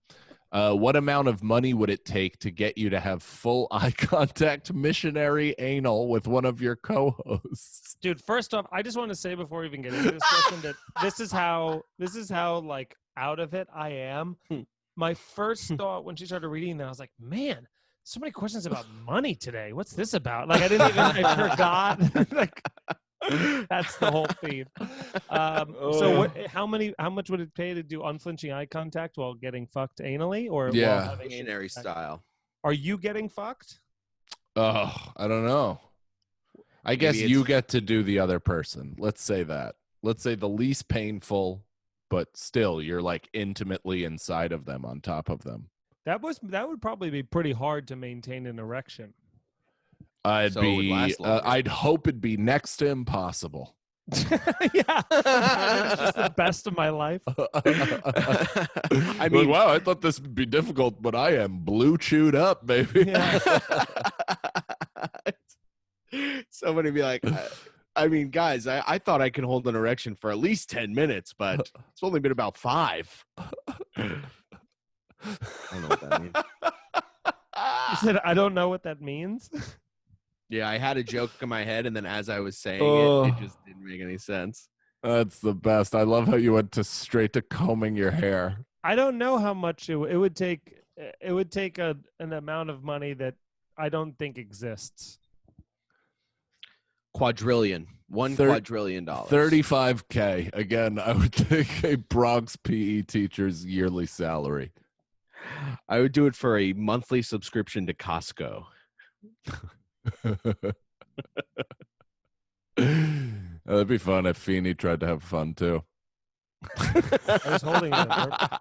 What amount of money would it take to get you to have full eye contact, missionary anal with one of your co-hosts? Dude, first off, I just want to say before we even get into this question that this is how like out of it I am. My first thought when she started reading that, I was like, man, so many questions about money today. What's this about? Like I forgot. Like that's the whole theme. So how much would it pay to do unflinching eye contact while getting fucked anally or Yeah. while having Missionary contact? style. Are you getting fucked? Oh, I don't know. I guess Maybe you it's- get to do the other person. Let's say that. Let's say the least painful, but still you're like intimately inside of them, on top of them. That would probably be pretty hard to maintain an erection. I'd So it would last longer. I'd hope it'd be next to impossible. Yeah, it's just the best of my life. I Like, mean, wow, I thought this would be difficult, but I am blue chewed up, baby. Yeah. somebody be like, I mean, guys, I thought I could hold an erection for at least 10 minutes, but it's only been about 5. I don't know what that means. You said I don't know what that means. Yeah, I had a joke in my head, and then as I was saying Oh. it just didn't make any sense. That's the best. I love how you went straight to combing your hair. I don't know how much it would take. It would take an amount of money that I don't think exists. Quadrillion. $1 quadrillion. $35K. Again, I would take a Bronx PE teacher's yearly salary. I would do it for a monthly subscription to Costco. That'd be fun if Feeney tried to have fun too. I was holding it.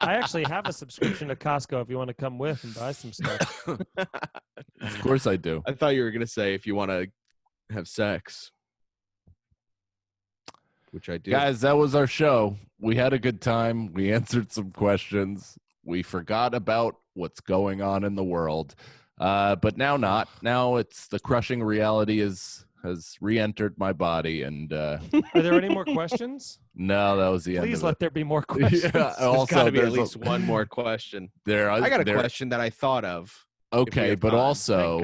I actually have a subscription to Costco. If you want to come with and buy some stuff. Of course I do. I thought you were going to say if you want to have sex, which I do. Guys, that was our show. We had a good time. We answered some questions. We forgot about what's going on in the world. But now not. Now it's the crushing reality has re-entered my body, and Are there any more questions? no, that was the end. Please of let it. there be more questions. Yeah, There's also, got to be at there's a- least one more question. There, I got a there- question that I thought of. Okay, have but time. Thank also,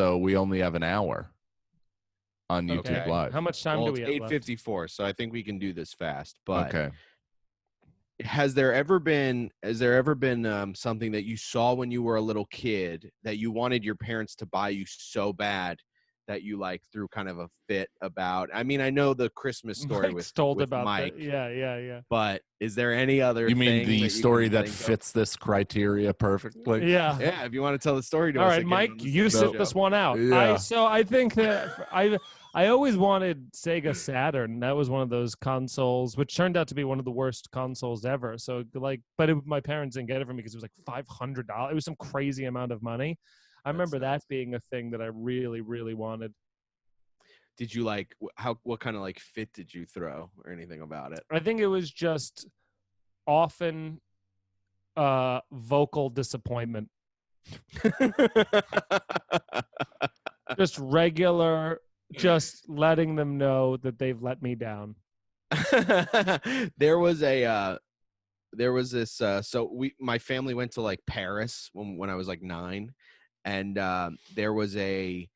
God. we only have an hour on YouTube Okay. Live. How much time Well, do we it's have left? 8:54, so I think we can do this fast. But Okay. has there ever been something that you saw when you were a little kid that you wanted your parents to buy you so bad that you like threw kind of a fit about? I mean, I know the Christmas story Mike's with told with about Mike, that. Yeah. but is there any other? You mean thing the you story can that think of? fits this criteria perfectly? Yeah. Yeah, if you want to tell the story to All us right, again Mike, on the you same sit this show. one out. Yeah. I think that I always wanted Sega Saturn. That was one of those consoles, which turned out to be one of the worst consoles ever. So my parents didn't get it for me because it was like $500. It was some crazy amount of money. I remember that being a thing that I really, really wanted. Did you what kind of like fit did you throw or anything about it? I think it was just often vocal disappointment. Just regular, just letting them know that they've let me down. There was this my family went to like Paris when I was like 9, and there was like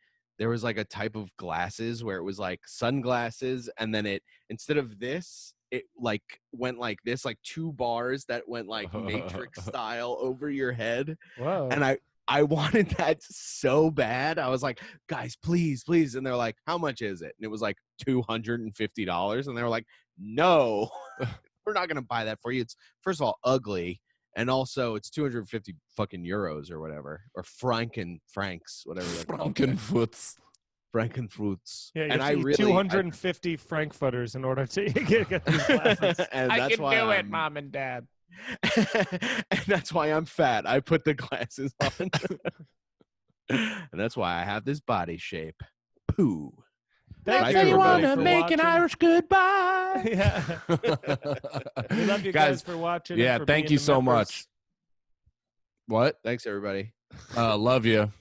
a type of glasses where it was like sunglasses, and then it instead of this it like went like this, like 2 bars that went like Matrix style over your head. Whoa. And I wanted that so bad. I was like, guys, please. And they're like, how much is it? And it was like $250. And they were like, no, we're not going to buy that for you. It's, first of all, ugly. And also it's 250 fucking euros or whatever, or francs, whatever. Frankenfoots. Frankenfruits. Yeah, you and have to eat 250 Frankfurters in order to get these glasses. and that's why Mom and Dad. and that's why I'm fat. I put the glasses on. And that's why I have this body shape. Poo. Thank you, everybody, for watching. Irish goodbye. Yeah. We love you guys for watching. and Yeah, for thank being you the so members. much. What? Thanks, everybody. Love you.